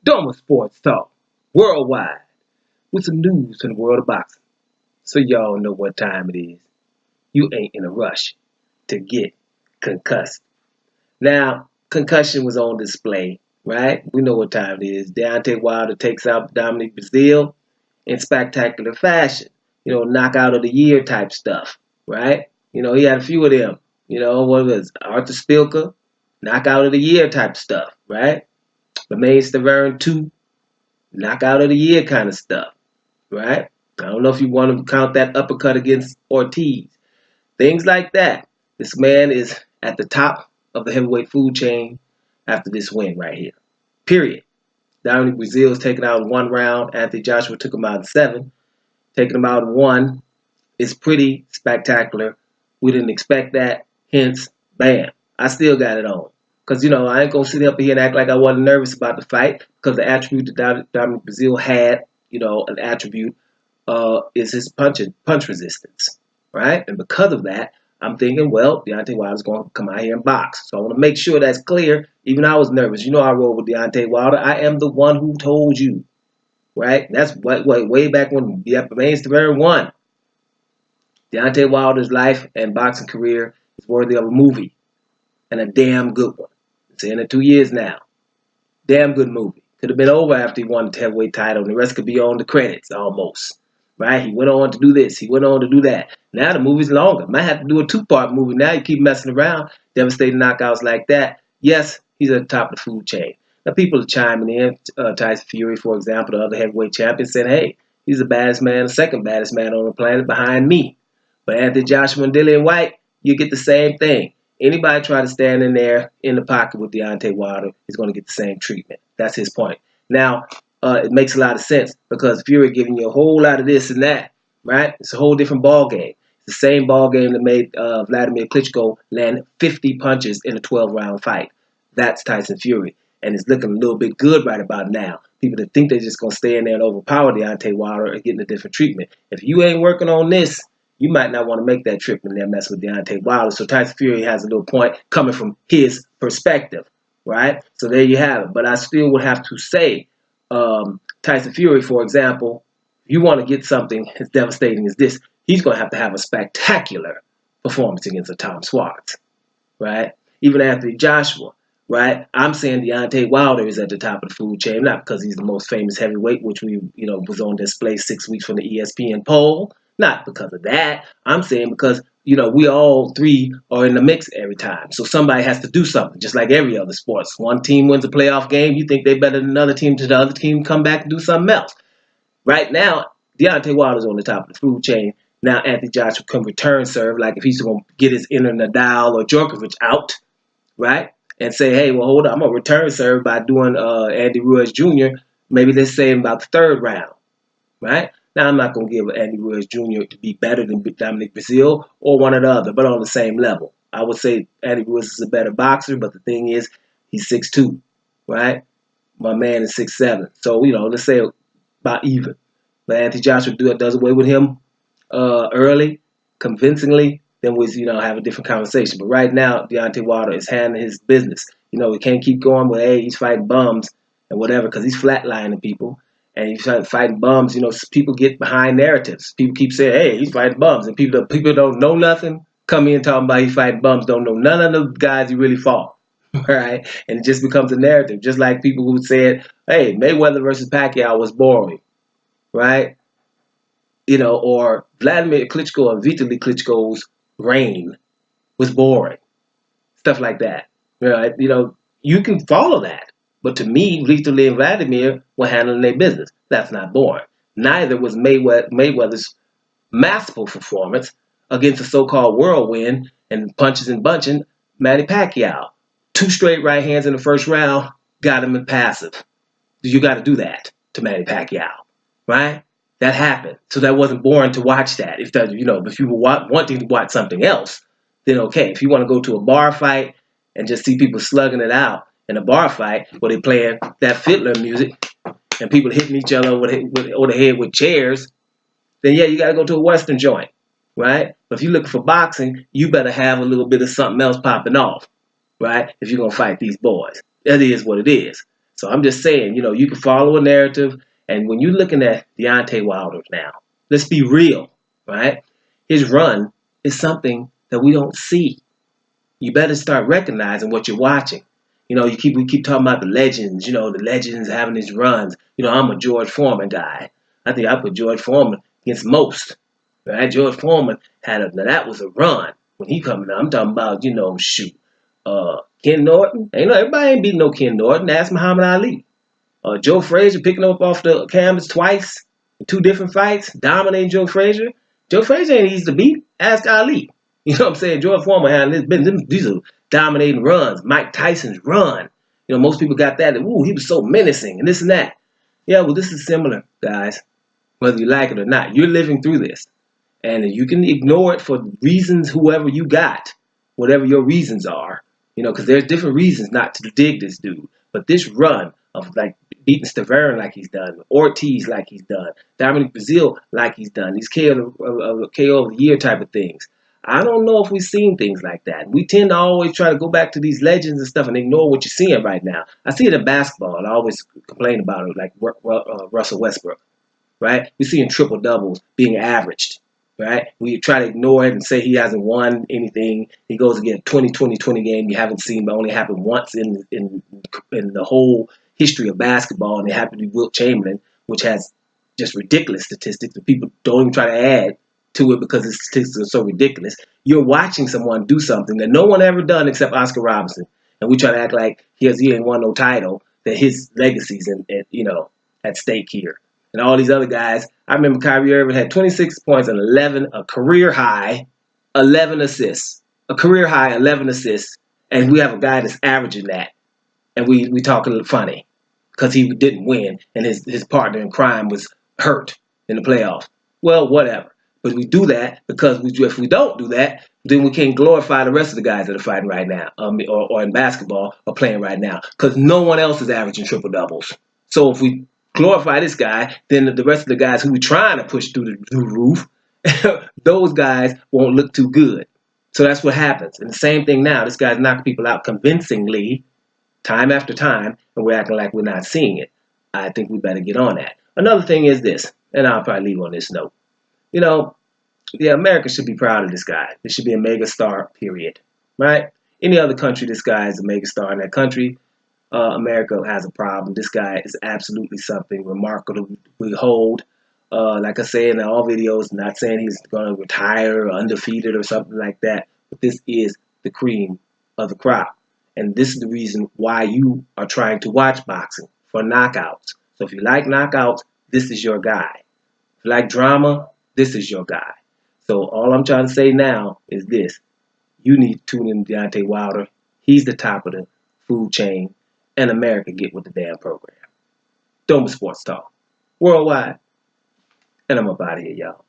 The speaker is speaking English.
Doma Sports Talk, worldwide, with some news from the world of boxing. So y'all know what time it is. You ain't in a rush to get concussed. Now, concussion was on display, right? We know what time it is. Deontay Wilder takes out Dominic Brazil in spectacular fashion. Knockout of the year type stuff, right? He had a few of them. What was it? Arthur Spilka, knockout of the year type stuff, right? Lemaine Stavern 2, knockout of the year kind of stuff, right? I don't know if you want to count that uppercut against Ortiz. Things like that. This man is at the top of the heavyweight food chain after this win right here. Period. Dominic Brazil is taken out in 1 round. Anthony Joshua took him out in 7. Taking him out in 1 is pretty spectacular. We didn't expect that. Hence, bam. I still got it on. Because, I ain't going to sit up here and act like I wasn't nervous about the fight. Because the attribute that Dominic Brazil had, an attribute is his punch resistance. Right? And because of that, I'm thinking, well, Deontay Wilder's going to come out here and box. So I want to make sure that's clear. Even I was nervous. I rolled with Deontay Wilder. I am the one who told you. Right? That's way back when Lemaine Stavern won. Deontay Wilder's life and boxing career is worthy of a movie. And a damn good one. It's in it 2 years now. Damn good movie. Could have been over after he won the heavyweight title, and the rest could be on the credits almost. Right? He went on to do this. He went on to do that. Now the movie's longer. Might have to do a 2-part movie. Now you keep messing around. Devastating knockouts like that. Yes, he's at the top of the food chain. Now people are chiming in. Tyson Fury, for example, the other heavyweight champion, said, hey, he's the baddest man, the second baddest man on the planet behind me. But Anthony Joshua and Dillian White, you get the same thing. Anybody try to stand in there in the pocket with Deontay Wilder is going to get the same treatment. That's his point. Now, it makes a lot of sense because Fury giving you a whole lot of this and that, right? It's a whole different ball game. It's the same ball game that made Vladimir Klitschko land 50 punches in a 12-round fight. That's Tyson Fury. And it's looking a little bit good right about now. People that think they're just going to stay in there and overpower Deontay Wilder are getting a different treatment. If you ain't working on this, you might not want to make that trip in there mess with Deontay Wilder. So Tyson Fury has a little point coming from his perspective, right? So there you have it. But I still would have to say, Tyson Fury, for example, if you want to get something as devastating as this, he's going to have a spectacular performance against a Tom Swartz, right? Even Anthony Joshua, right? I'm saying Deontay Wilder is at the top of the food chain, not because he's the most famous heavyweight, which was on display 6 weeks from the ESPN poll. Not because of that. I'm saying because, we all three are in the mix every time. So somebody has to do something, just like every other sports. One team wins a playoff game, you think they're better than another team, to the other team come back and do something else. Right now, Deontay Wilder's on the top of the food chain. Now Anthony Joshua can return serve, like if he's going to get his inner Nadal or Djokovic out, right? And say, hey, well, hold on, I'm going to return serve by doing Andy Ruiz Jr., maybe let's say in about the 3rd round, right? Now, I'm not going to give Andy Ruiz Jr. to be better than Dominic Brazil or one or the other, but on the same level. I would say Andy Ruiz is a better boxer, but the thing is, he's 6'2", right? My man is 6'7". So, let's say about even. But Anthony Joshua does away with him early, convincingly, then we have a different conversation. But right now, Deontay Wilder is handling his business. We can't keep going with, hey, he's fighting bums and whatever, because he's flatlining people. And he's fighting bums. People get behind narratives. People keep saying, hey, he's fighting bums. And people don't know nothing, come in talking about he's fighting bums, don't know none of the guys he really fought. Right? And it just becomes a narrative. Just like people who said, hey, Mayweather versus Pacquiao was boring. Right? Or Vladimir Klitschko and Vitaly Klitschko's reign was boring. Stuff like that. Right? You can follow that. But to me, Vitaly and Vladimir were handling their business. That's not boring. Neither was Mayweather's masterful performance against a so-called whirlwind and punches and bunching Manny Pacquiao. 2 straight right hands in the 1st round got him impassive. You got to do that to Manny Pacquiao, right? That happened. So that wasn't boring to watch that. If you were wanting to watch something else, then okay. If you want to go to a bar fight and just see people slugging it out in a bar fight where they're playing that fiddler music and people hitting each other over the head with chairs, then yeah, you got to go to a Western joint, right? But if you're looking for boxing, you better have a little bit of something else popping off, right? If you're going to fight these boys. That is what it is. So I'm just saying, you can follow a narrative, and when you're looking at Deontay Wilder now, let's be real, right? His run is something that we don't see. You better start recognizing what you're watching. We keep talking about the legends, the legends having these runs. I'm a George Foreman guy. I think I put George Foreman against most. Right? George Foreman now that was a run when he coming out. I'm talking about, Ken Norton. Everybody ain't beating no Ken Norton. Ask Muhammad Ali. Joe Frazier picking up off the canvas twice in 2 different fights, dominating Joe Frazier. Joe Frazier ain't easy to beat. Ask Ali. You know what I'm saying? George Foreman had these are dominating runs. Mike Tyson's run. Most people got that. Ooh, he was so menacing and this and that. Yeah, well, this is similar, guys. Whether you like it or not, you're living through this, and you can ignore it for reasons, whoever you got, whatever your reasons are. Because there's different reasons not to dig this dude. But this run of like beating Stavern like he's done, Ortiz like he's done, Dominic Brazil like he's done, these KO of the year type of things. I don't know if we've seen things like that. We tend to always try to go back to these legends and stuff and ignore what you're seeing right now. I see it in basketball, and I always complain about it, like Russell Westbrook, right? We're seeing triple doubles being averaged, right? We try to ignore it and say he hasn't won anything. He goes to get a 20-20-20 game you haven't seen, but only happened once in the whole history of basketball, and it happened to be Wilt Chamberlain, which has just ridiculous statistics that people don't even try to add to it because his statistics are so ridiculous. You're watching someone do something that no one ever done except Oscar Robertson, and we try to act like he ain't won no title, that his legacy's at stake here. And all these other guys, I remember Kyrie Irving had 26 points and a career high 11 assists. A career high 11 assists, and we have a guy that's averaging that. And we talk a little funny because he didn't win and his partner in crime was hurt in the playoffs. Well, whatever. But we do that because if we don't do that, then we can't glorify the rest of the guys that are fighting right now, or in basketball, or playing right now, because no one else is averaging triple doubles. So if we glorify this guy, then the rest of the guys who we're trying to push through the roof, those guys won't look too good. So that's what happens. And the same thing now. This guy's knocking people out convincingly, time after time, and we're acting like we're not seeing it. I think we better get on that. Another thing is this, and I'll probably leave on this note. America should be proud of this guy. This should be a mega star, period. Right? Any other country, this guy is a mega star in that country. America has a problem. This guy is absolutely something remarkable to behold. Like I say in all videos, not saying he's going to retire or undefeated or something like that, but this is the cream of the crop. And this is the reason why you are trying to watch boxing, for knockouts. So if you like knockouts, this is your guy. If you like drama, this is your guy. So all I'm trying to say now is this. You need to tune in to Deontay Wilder. He's the top of the food chain, and America get with the damn program. Doma Sports Talk. Worldwide. And I'm up out of here, y'all.